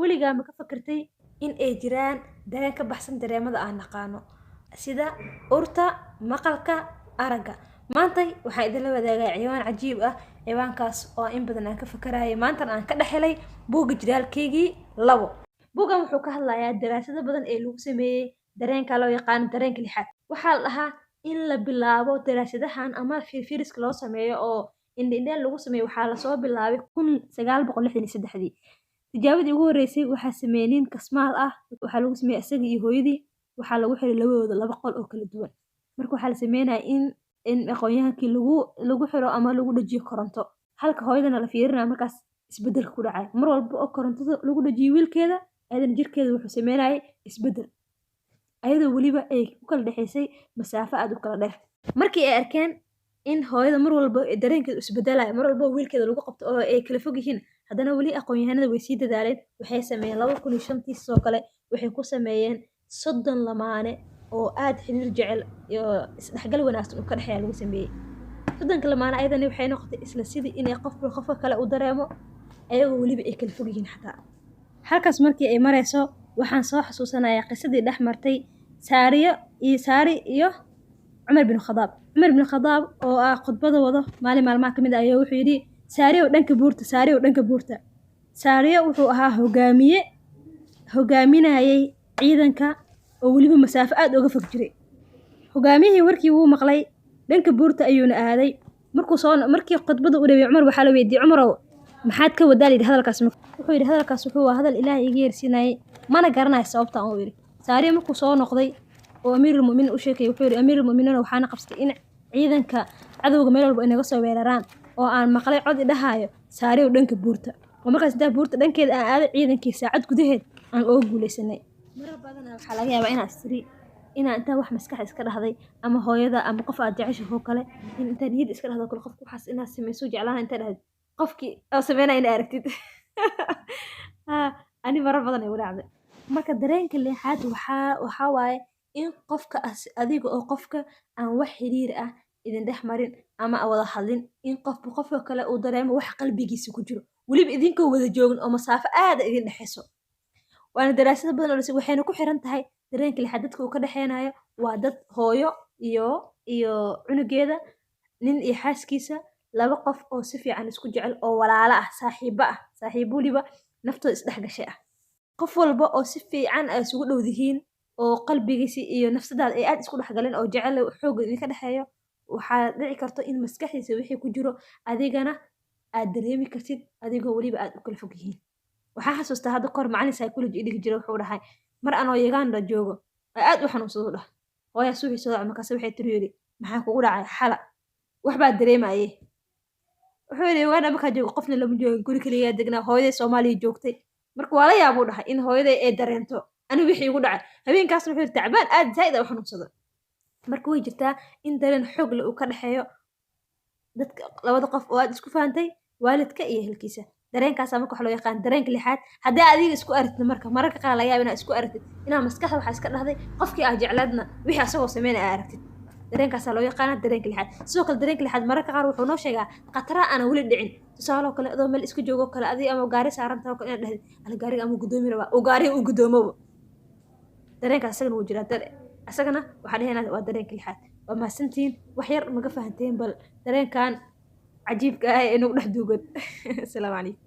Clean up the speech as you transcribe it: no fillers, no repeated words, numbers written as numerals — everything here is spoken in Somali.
weligaa ma ka fakartay in ay jiraan dareen ka baxsan dareemada aan naqaano sida urta, maqalka, aragga? maantay waxaan idinla wadaagaa ciwaan cajiib ah. ciwaankaas oo in badan aan ka fakarayay maantan aan ka dhexelay buugga jiraalkaygii 2. buuggan wuxuu ka hadlayaa daraasado badan ee lagu sameeyey dareenka loo yaqaano dareenka lixaad. waxaa la dhahaa in la bilaabo daraasadahan ama fiirfiiriska loo sameeyo oo indhindheen lagu sameeyo waxaa lasoo bilaabay 1963. tijaabadii ugu horreysay waxaa sameeyey nin kasmaal ah. waxaa lagu sameeyey isaga iyo hooyadii. waxaa lagu xiray labadooda 2 qol oo kala duwan. marka waxaa la sameynaya in aqoonyahankii lagu xiro ama lagu dhajiyo koronto, halka hooyadana la fiirinayo markaas isbedelka ku dhacay. mar walba oo korontada lagu dhajiyo wiilkeeda ayadana jirkeeda wuxuu sameynayay isbedel, ayadoo weliba ay ku kala dhexaysay masaafo aad u kala dheer. markii ay arkeen in hooyada mar walba dareenkeeda isbedelayo, mar walba wiilkeeda lagu qabto oo ay kala fog yihiin, haddana weli aqoonyahanada way sii dadaaleen. waxay sameeyeen 2005 sidoo kale waxay ku sameeyeen 30 lamaane oo aad xiriir jecel iyo isdhexgal wanaagsan u ka dhexeeya lagu sameeyey. 30 lamaane ayadana waxay noqotay isla sidii inay qofka kale u dareemo ayagoo weliba ay kala fog yihiin xataa. halkaas markii ay marayso waxaan soo xasuusanayaa qisadii dhex martay saari iyo cumar bin khadaab. cumar bin khadaab oo ah khudbada wado maalin maalmaha ka mid ah ayaa wuxuu yidhi saariyow dhanka buurta. saariyo wuxuu ahaa hogaaminayay ciidanka oo weliba masaafo aad uga fog jiray. hogaamiyihii warkii wuu maqlay, dhanka buurta ayuuna aaday. markii khudbada u dhawey cumar waxaa la weydiiyey, cumarow maxaad ka wadaa yidhi hadalkaas? wuxuu yidhi hadalkaas wuxuu waa hadal ilaahay iga yeersiinayay, mana garanayo sababta aan u yidhi. saariyo markuu soo noqday oo amiirulmu'miniin u sheekay wuxuu yidhi amiirulmu'miniin waxaana qabsatay in ciidanka cadowga meel walba inaga soo weeraraan oo aan maqlay cod idhahaayo saariyow dhanka buurta. oo markaas intaa buurta dhankeeda aan aaday ciidankii saacad gudaheed aan uga guulaysanay. marar badan waxaa laga yaabaa inaan intaa wax maskax iska dhahday ama hooyada ama qof aad jeceshahay oo kale in intaa niyad iska dhahdo kale qofka waxaas inaad samayso jeclaan intaa dhahday qofkii oo sameynaya in aragtid. ani marar badan ay walaacday. marka dareenka lixaad waxaa waaye in qofka adiga oo qofka aan wax xiriir ah idin dhex marin ama wada hadlin, in qofka kale uu dareemo wax qalbigiisa ku jiro weliba idinkoo wada joogin oo masaafo aad idin dhexayso. waana daraasado badan oo waxayna ku xiran tahay dareenka lixaad dadka uu ka dhexeynayo waa dad hooyo iyo cunugeeda, nin iyo xaaskiisa, 2 qof oo si fiican isku jecel oo walaalo ah, saaxiibo weliba naftooda isdhexgashay ah. qof walba oo si fiican ay isugu dhowdihiin oo qalbigiisa iyo nafsadaada ay aad isku dhexgaleen oo jecel xoog idinka dhexeeyo, waxaa dhici karto in maskaxdiisa wixii ku jiro adigana aad dareemi kartid adigoo weliba aad u kala fog yihiin. waxaa xasuustaa hadda kahor macallin psychology dhigi jira wuxuu dhahay mar anoo Uganda joogo aad u xanuunsado dhahay hooyaa suuxi soo markaas waxay tiri yiri maxaa kugu dhacay xala wax baa dareemayay. wuxuu yiri Uganda markaa joogo qofna lama joogin, guri kaliya degnaa, hooyaday Soomaaliya joogtay. marka waa la yaabuu dhahay in hooyaday ay dareento aniga wixii igu dhacay habeenkaasna wuxuu yiri tacbaan aad zaid u xanuunsado. marka way jirtaa in dareen xoog leh uu ka dhexeeyo dadka 2 qof oo aad isku faantay, waalidka iyo ehelkiisa. dareenkaas marka waxa loo yaqaan dareenka lixaad. haddii adiga isku aragtid mararka qaar laga yaabo inaad isku aragtid inaad maskaxda waxa iska dhahday qofkii aad jeclaadna wixii asagoo sameynaya aad aragtid. dareenkaas loo yaqaan dareenka lixaad. sidoo kale dareenka lixaad mararka qaar wuxuu noo sheegaa khatara aan weli dhicin. tusaale kale adoo meel isku joogo kale adiga ama gaari saaran tahay inaad dhahdid ala gaariga ama gudoomi raba oo gaariga uu gudoomo. dareenkaas asagana wuu jiraa. asagana waxa dhahaynaa waa dareenka lixaad. waa mahadsantiin wax yar maga fahanteen bal dareenkan cajiibka ah ee inuu dhex duugan. assalaamu calaykum.